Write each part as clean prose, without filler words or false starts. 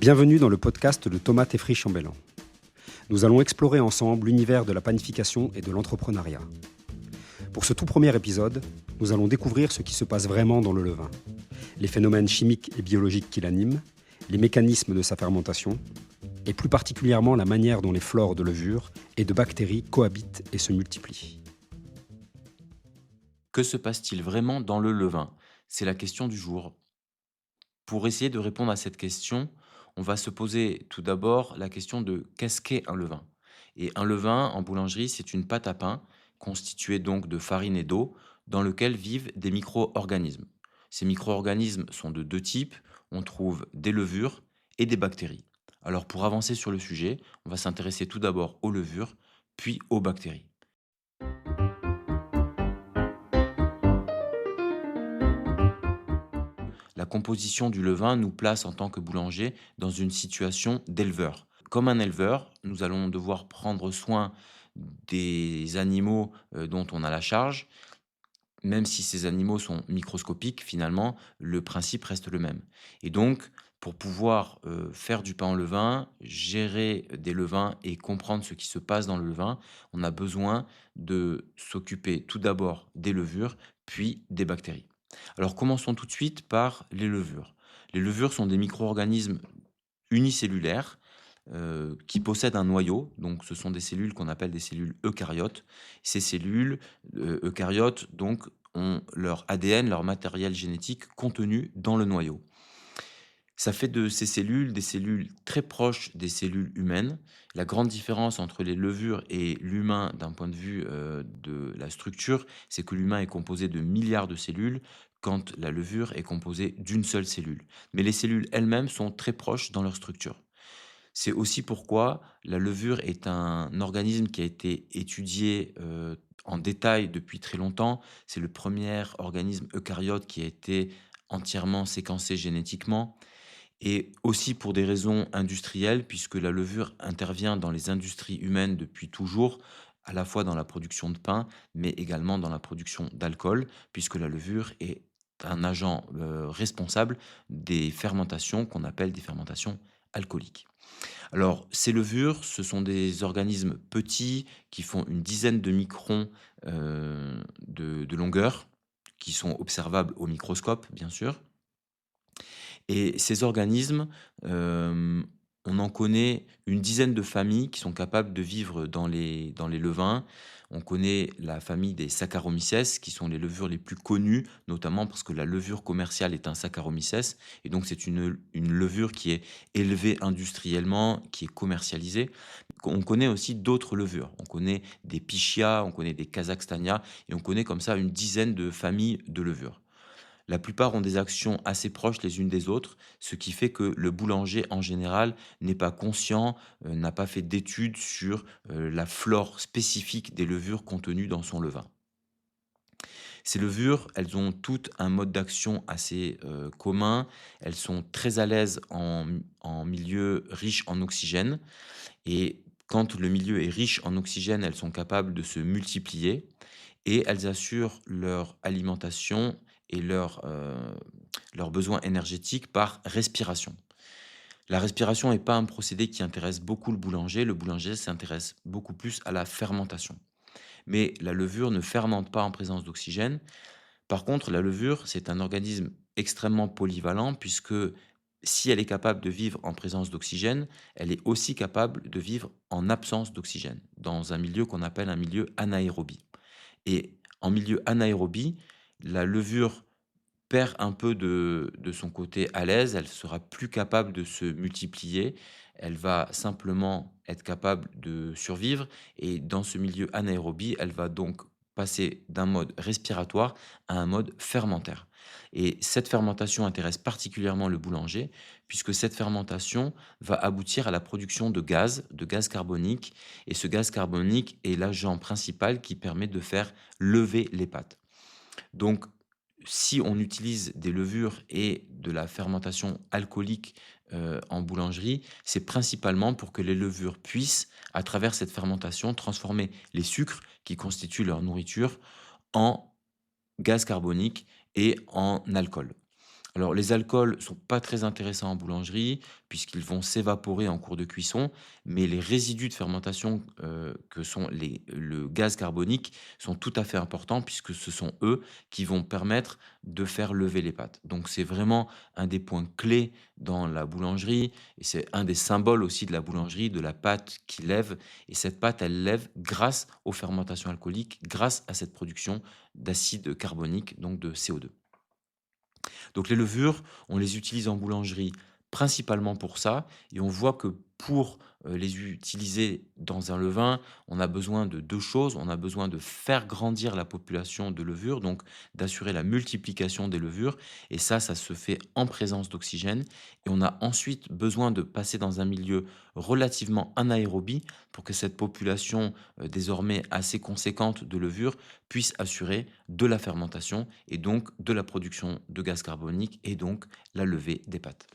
Bienvenue dans le podcast de Thomas Teffry-Chambellan. Nous allons explorer ensemble l'univers de la panification et de l'entrepreneuriat. Pour ce tout premier épisode, nous allons découvrir ce qui se passe vraiment dans le levain, les phénomènes chimiques et biologiques qui l'animent, les mécanismes de sa fermentation, et plus particulièrement la manière dont les flores de levure et de bactéries cohabitent et se multiplient. Que se passe-t-il vraiment dans le levain? C'est la question du jour. Pour essayer de répondre à cette question, on va se poser tout d'abord la question de qu'est-ce qu'est un levain? Et un levain en boulangerie, c'est une pâte à pain constituée donc de farine et d'eau dans lequel vivent des micro-organismes. Ces micro-organismes sont de deux types. On trouve des levures et des bactéries. Alors pour avancer sur le sujet, on va s'intéresser tout d'abord aux levures, puis aux bactéries. La composition du levain nous place en tant que boulanger dans une situation d'éleveur. Comme un éleveur, nous allons devoir prendre soin des animaux dont on a la charge. Même si ces animaux sont microscopiques, finalement, le principe reste le même. Et donc, pour pouvoir faire du pain en levain, gérer des levains et comprendre ce qui se passe dans le levain, on a besoin de s'occuper tout d'abord des levures, puis des bactéries. Alors commençons tout de suite par les levures. Les levures sont des micro-organismes unicellulaires qui possèdent un noyau, donc ce sont des cellules qu'on appelle des cellules eucaryotes. Ces cellules eucaryotes donc ont leur ADN, leur matériel génétique contenu dans le noyau. Ça fait de ces cellules des cellules très proches des cellules humaines. La grande différence entre les levures et l'humain d'un point de vue de la structure, c'est que l'humain est composé de milliards de cellules quand la levure est composée d'une seule cellule. Mais les cellules elles-mêmes sont très proches dans leur structure. C'est aussi pourquoi la levure est un organisme qui a été étudié en détail depuis très longtemps. C'est le premier organisme eucaryote qui a été entièrement séquencé génétiquement et aussi pour des raisons industrielles, puisque la levure intervient dans les industries humaines depuis toujours, à la fois dans la production de pain, mais également dans la production d'alcool, puisque la levure est un agent responsable des fermentations qu'on appelle des fermentations alcooliques. Alors, ces levures, ce sont des organismes petits qui font une dizaine de microns de longueur, qui sont observables au microscope, bien sûr. Et ces organismes, on en connaît une dizaine de familles qui sont capables de vivre dans les levains. On connaît la famille des Saccharomyces, qui sont les levures les plus connues, notamment parce que la levure commerciale est un Saccharomyces, et donc c'est une levure qui est élevée industriellement, qui est commercialisée. On connaît aussi d'autres levures. On connaît des Pichia, on connaît des Kazakhstania, et on connaît comme ça une dizaine de familles de levures. La plupart ont des actions assez proches les unes des autres, ce qui fait que le boulanger, en général, n'est pas conscient, n'a pas fait d'études sur la flore spécifique des levures contenues dans son levain. Ces levures, elles ont toutes un mode d'action assez commun. Elles sont très à l'aise en milieu riche en oxygène. Et quand le milieu est riche en oxygène, elles sont capables de se multiplier et elles assurent leur alimentation et leurs besoins énergétiques par respiration. La respiration n'est pas un procédé qui intéresse beaucoup le boulanger. Le boulanger s'intéresse beaucoup plus à la fermentation. Mais la levure ne fermente pas en présence d'oxygène. Par contre, la levure, c'est un organisme extrêmement polyvalent puisque si elle est capable de vivre en présence d'oxygène, elle est aussi capable de vivre en absence d'oxygène, dans un milieu qu'on appelle un milieu anaérobie. Et en milieu anaérobie, la levure perd un peu de son côté à l'aise, elle sera plus capable de se multiplier, elle va simplement être capable de survivre et dans ce milieu anaérobie, elle va donc passer d'un mode respiratoire à un mode fermentaire. Et cette fermentation intéresse particulièrement le boulanger puisque cette fermentation va aboutir à la production de gaz carbonique et ce gaz carbonique est l'agent principal qui permet de faire lever les pâtes. Donc, si on utilise des levures et de la fermentation alcoolique en boulangerie, c'est principalement pour que les levures puissent, à travers cette fermentation, transformer les sucres qui constituent leur nourriture en gaz carbonique et en alcool. Alors, les alcools sont pas très intéressants en boulangerie puisqu'ils vont s'évaporer en cours de cuisson, mais les résidus de fermentation, que sont le gaz carbonique sont tout à fait importants puisque ce sont eux qui vont permettre de faire lever les pâtes. Donc c'est vraiment un des points clés dans la boulangerie et c'est un des symboles aussi de la boulangerie, de la pâte qui lève et cette pâte, elle lève grâce aux fermentations alcooliques, grâce à cette production d'acide carbonique, donc de CO2. Donc les levures, on les utilise en boulangerie principalement pour ça et on voit que pour, les utiliser dans un levain, on a besoin de 2 choses. On a besoin de faire grandir la population de levures, donc d'assurer la multiplication des levures et ça se fait en présence d'oxygène et on a ensuite besoin de passer dans un milieu relativement anaérobie pour que cette population, désormais assez conséquente de levures puisse assurer de la fermentation et donc de la production de gaz carbonique et donc la levée des pâtes.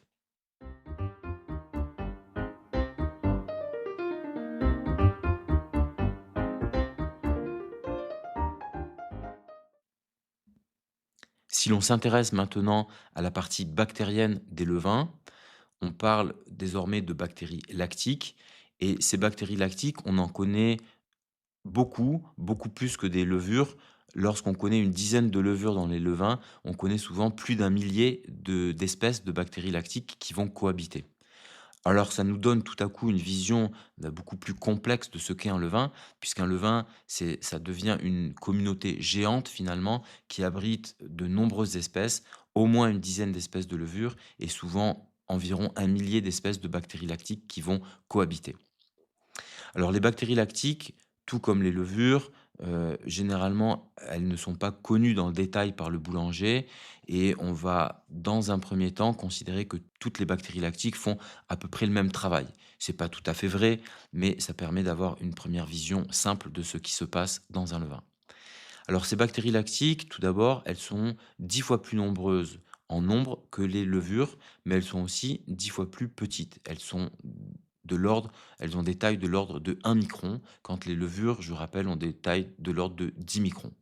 Si l'on s'intéresse maintenant à la partie bactérienne des levains, on parle désormais de bactéries lactiques et ces bactéries lactiques, on en connaît beaucoup, beaucoup plus que des levures. Lorsqu'on connaît une dizaine de levures dans les levains, on connaît souvent plus d'un millier d'espèces de bactéries lactiques qui vont cohabiter. Alors ça nous donne tout à coup une vision, beaucoup plus complexe de ce qu'est un levain, puisqu'un levain, ça devient une communauté géante finalement qui abrite de nombreuses espèces, au moins une dizaine d'espèces de levures et souvent environ un millier d'espèces de bactéries lactiques qui vont cohabiter. Alors les bactéries lactiques, tout comme les levures, généralement, elles ne sont pas connues dans le détail par le boulanger et on va, dans un premier temps, considérer que toutes les bactéries lactiques font à peu près le même travail. C'est pas tout à fait vrai, mais ça permet d'avoir une première vision simple de ce qui se passe dans un levain. Alors ces bactéries lactiques, tout d'abord, elles sont 10 fois plus nombreuses en nombre que les levures, mais elles sont aussi 10 fois plus petites. Elles ont des tailles de l'ordre de 1 micron, quand les levures, je rappelle, ont des tailles de l'ordre de 10 microns.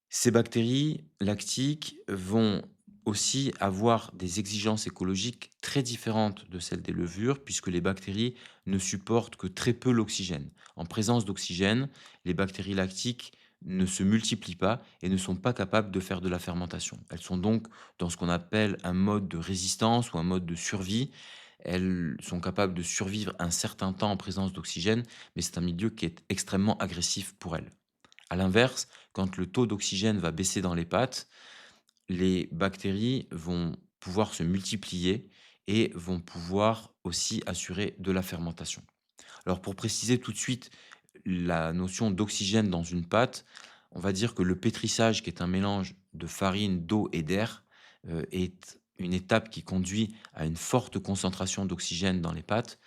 Ces bactéries lactiques vont aussi avoir des exigences écologiques très différentes de celles des levures, puisque les bactéries ne supportent que très peu l'oxygène. En présence d'oxygène, les bactéries lactiques ne se multiplient pas et ne sont pas capables de faire de la fermentation. Elles sont donc dans ce qu'on appelle un mode de résistance ou un mode de survie. Elles sont capables de survivre un certain temps en présence d'oxygène, mais c'est un milieu qui est extrêmement agressif pour elles. À l'inverse, quand le taux d'oxygène va baisser dans les pâtes, les bactéries vont pouvoir se multiplier et vont pouvoir aussi assurer de la fermentation. Alors pour préciser tout de suite la notion d'oxygène dans une pâte, on va dire que le pétrissage, qui est un mélange de farine, d'eau et d'air, est une étape qui conduit à une forte concentration d'oxygène dans les pâtes.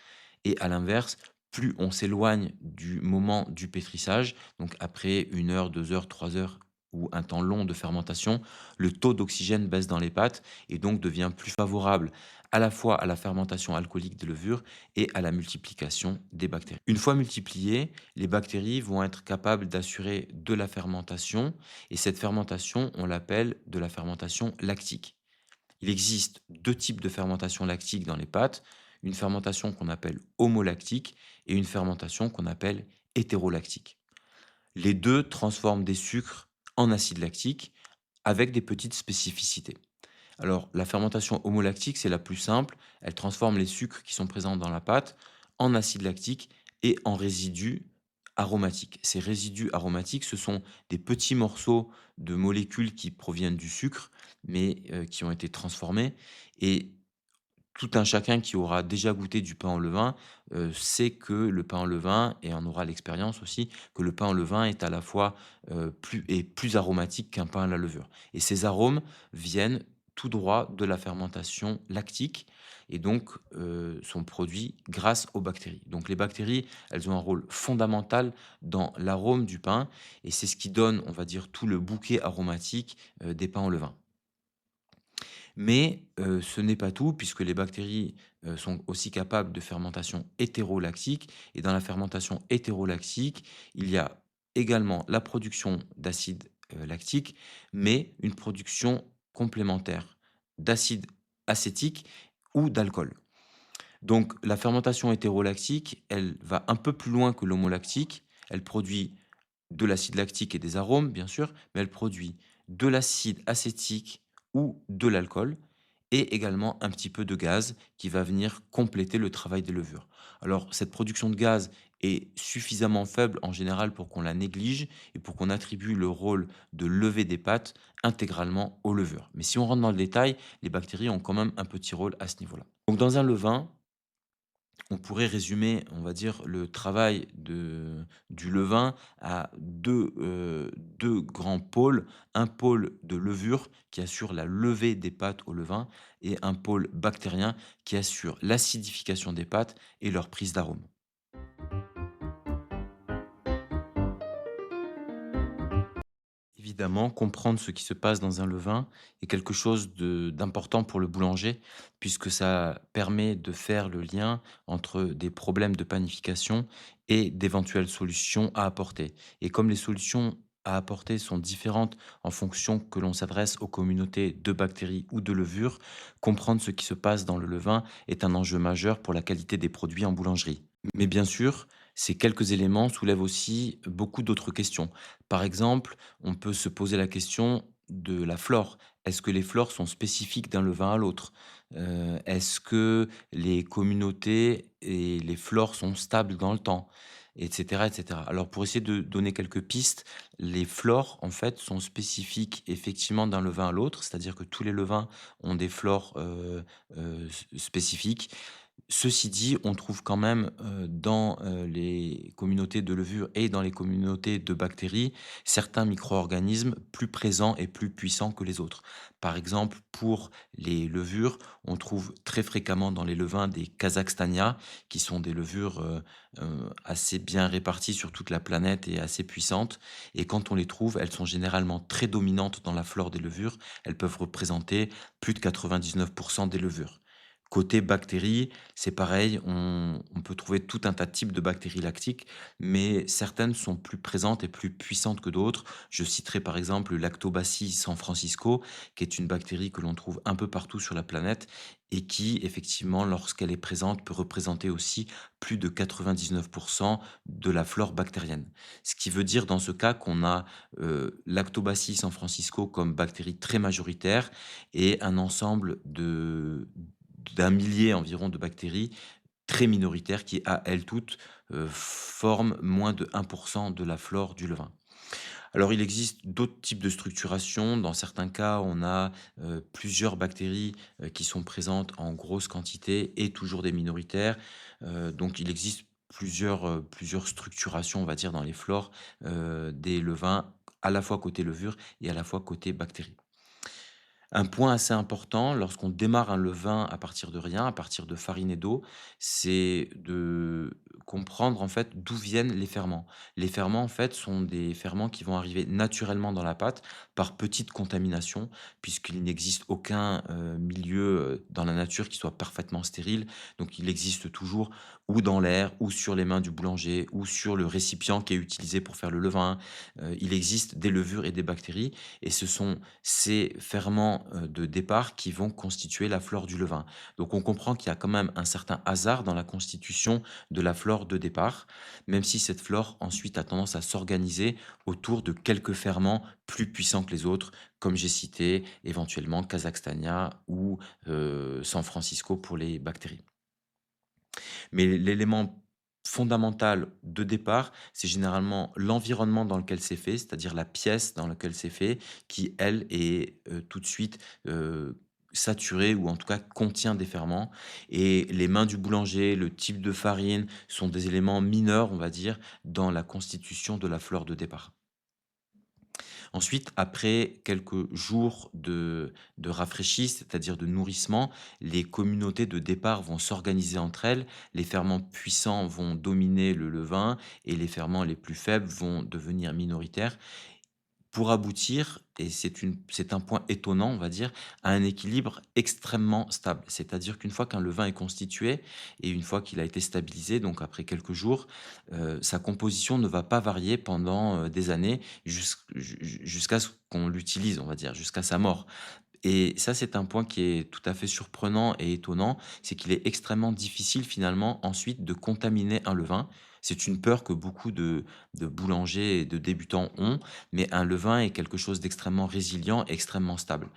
Et à l'inverse, plus on s'éloigne du moment du pétrissage, donc après 1 heure, 2 heures, 3 heures ou un temps long de fermentation, le taux d'oxygène baisse dans les pâtes et donc devient plus favorable à la fois à la fermentation alcoolique des levures et à la multiplication des bactéries. Une fois multipliées, les bactéries vont être capables d'assurer de la fermentation et cette fermentation, on l'appelle de la fermentation lactique. Il existe 2 types de fermentation lactique dans les pâtes, une fermentation qu'on appelle homolactique et une fermentation qu'on appelle hétérolactique. Les 2 transforment des sucres en acide lactique avec des petites spécificités. Alors, la fermentation homolactique, c'est la plus simple. Elle transforme les sucres qui sont présents dans la pâte en acide lactique et en résidus aromatiques. Ces résidus aromatiques, ce sont des petits morceaux de molécules qui proviennent du sucre, mais qui ont été transformés. Et tout un chacun qui aura déjà goûté du pain au levain, sait que le pain au levain et en aura l'expérience aussi, que le pain au levain est à la fois, plus aromatique qu'un pain à la levure et ces arômes viennent tout droit de la fermentation lactique et donc sont produits grâce aux bactéries. Donc les bactéries, elles ont un rôle fondamental dans l'arôme du pain et c'est ce qui donne, on va dire, tout le bouquet aromatique, des pains au levain. Mais ce n'est pas tout puisque les bactéries, sont aussi capables de fermentation hétérolactique et dans la fermentation hétérolactique, il y a également la production d'acide, lactique, mais une production complémentaire. d'acide acétique ou d'alcool. Donc la fermentation hétérolactique, elle va un peu plus loin que l'homolactique. Elle produit de l'acide lactique et des arômes, bien sûr, mais elle produit de l'acide acétique ou de l'alcool et également un petit peu de gaz qui va venir compléter le travail des levures. Alors cette production de gaz est suffisamment faible en général pour qu'on la néglige et pour qu'on attribue le rôle de lever des pâtes intégralement aux levures. Mais si on rentre dans le détail, les bactéries ont quand même un petit rôle à ce niveau-là. Donc dans un levain, on pourrait résumer, on va dire, le travail du levain à 2 grands pôles. Un pôle de levure qui assure la levée des pâtes au levain et un pôle bactérien qui assure l'acidification des pâtes et leur prise d'arôme. Évidemment, comprendre ce qui se passe dans un levain est quelque chose d'important pour le boulanger, puisque ça permet de faire le lien entre des problèmes de panification et d'éventuelles solutions à apporter. Et comme les solutions à apporter sont différentes en fonction que l'on s'adresse aux communautés de bactéries ou de levures, comprendre ce qui se passe dans le levain est un enjeu majeur pour la qualité des produits en boulangerie. Mais bien sûr, ces quelques éléments soulèvent aussi beaucoup d'autres questions. Par exemple, on peut se poser la question de la flore. Est-ce que les flores sont spécifiques d'un levain à l'autre? Est-ce que les communautés et les flores sont stables dans le temps? Et cetera, et cetera. Alors pour essayer de donner quelques pistes, les flores, en fait, sont spécifiques effectivement d'un levain à l'autre, c'est-à-dire que tous les levains ont des flores, spécifiques. Ceci dit, on trouve quand même, dans, les communautés de levure et dans les communautés de bactéries, certains micro-organismes plus présents et plus puissants que les autres. Par exemple, pour les levures, on trouve très fréquemment dans les levains des Kazakhstania, qui sont des levures, assez bien réparties sur toute la planète et assez puissantes. Et quand on les trouve, elles sont généralement très dominantes dans la flore des levures. Elles peuvent représenter plus de 99 des levures. Côté bactéries, c'est pareil, on peut trouver tout un tas de types de bactéries lactiques, mais certaines sont plus présentes et plus puissantes que d'autres. Je citerai par exemple le Lactobacillus San Francisco, qui est une bactérie que l'on trouve un peu partout sur la planète et qui, effectivement, lorsqu'elle est présente, peut représenter aussi plus de 99 de la flore bactérienne. Ce qui veut dire dans ce cas qu'on a Lactobacillus San Francisco comme bactérie très majoritaire et un ensemble d'un millier environ de bactéries très minoritaires qui, à elles toutes, forment moins de 1 de la flore du levain. Alors il existe d'autres types de structuration. Dans certains cas, on a, plusieurs bactéries, qui sont présentes en grosse quantité et toujours des minoritaires. Donc il existe plusieurs structurations, on va dire, dans les flores, des levains, à la fois côté levure et à la fois côté bactéries. Un point assez important lorsqu'on démarre un levain à partir de rien, à partir de farine et d'eau, c'est de comprendre en fait d'où viennent les ferments. Les ferments en fait sont des ferments qui vont arriver naturellement dans la pâte par petite contamination, puisqu'il n'existe aucun milieu dans la nature qui soit parfaitement stérile. Donc il existe toujours ou dans l'air, ou sur les mains du boulanger, ou sur le récipient qui est utilisé pour faire le levain. Il existe des levures et des bactéries, et ce sont ces ferments, de départ qui vont constituer la flore du levain. Donc on comprend qu'il y a quand même un certain hasard dans la constitution de la flore de départ, même si cette flore ensuite a tendance à s'organiser autour de quelques ferments plus puissants que les autres, comme j'ai cité éventuellement Kazakhstania ou, San Francisco pour les bactéries. Mais l'élément fondamental de départ, c'est généralement l'environnement dans lequel c'est fait, c'est-à-dire la pièce dans laquelle c'est fait, qui elle est, tout de suite, saturée ou en tout cas contient des ferments et les mains du boulanger, le type de farine sont des éléments mineurs, on va dire, dans la constitution de la flore de départ. Ensuite, après quelques jours de rafraîchis, c'est-à-dire de nourrissement, les communautés de départ vont s'organiser entre elles. Les ferments puissants vont dominer le levain et les ferments les plus faibles vont devenir minoritaires pour aboutir, et c'est un point étonnant, on va dire, à un équilibre extrêmement stable. C'est-à-dire qu'une fois qu'un levain est constitué et une fois qu'il a été stabilisé, donc après quelques jours, sa composition ne va pas varier pendant, des années jusqu'à ce qu'on l'utilise, on va dire, jusqu'à sa mort. Et ça, c'est un point qui est tout à fait surprenant et étonnant, c'est qu'il est extrêmement difficile finalement ensuite de contaminer un levain. C'est une peur que beaucoup de boulangers et de débutants ont, mais un levain est quelque chose d'extrêmement résilient et extrêmement stable.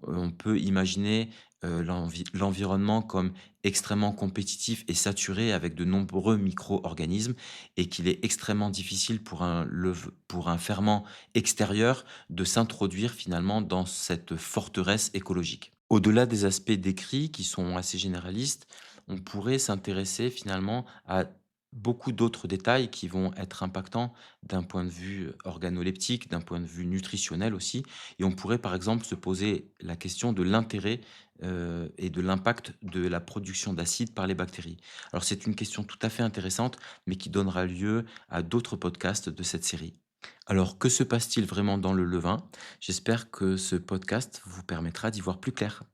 On peut imaginer l'environnement comme extrêmement compétitif et saturé avec de nombreux micro-organismes et qu'il est extrêmement difficile pour un ferment extérieur de s'introduire finalement dans cette forteresse écologique. Au-delà des aspects décrits qui sont assez généralistes, on pourrait s'intéresser finalement à beaucoup d'autres détails qui vont être impactants d'un point de vue organoleptique, d'un point de vue nutritionnel aussi. Et on pourrait par exemple se poser la question de l'intérêt et de l'impact de la production d'acide par les bactéries. Alors c'est une question tout à fait intéressante, mais qui donnera lieu à d'autres podcasts de cette série. Alors, que se passe-t-il vraiment dans le levain? J'espère que ce podcast vous permettra d'y voir plus clair.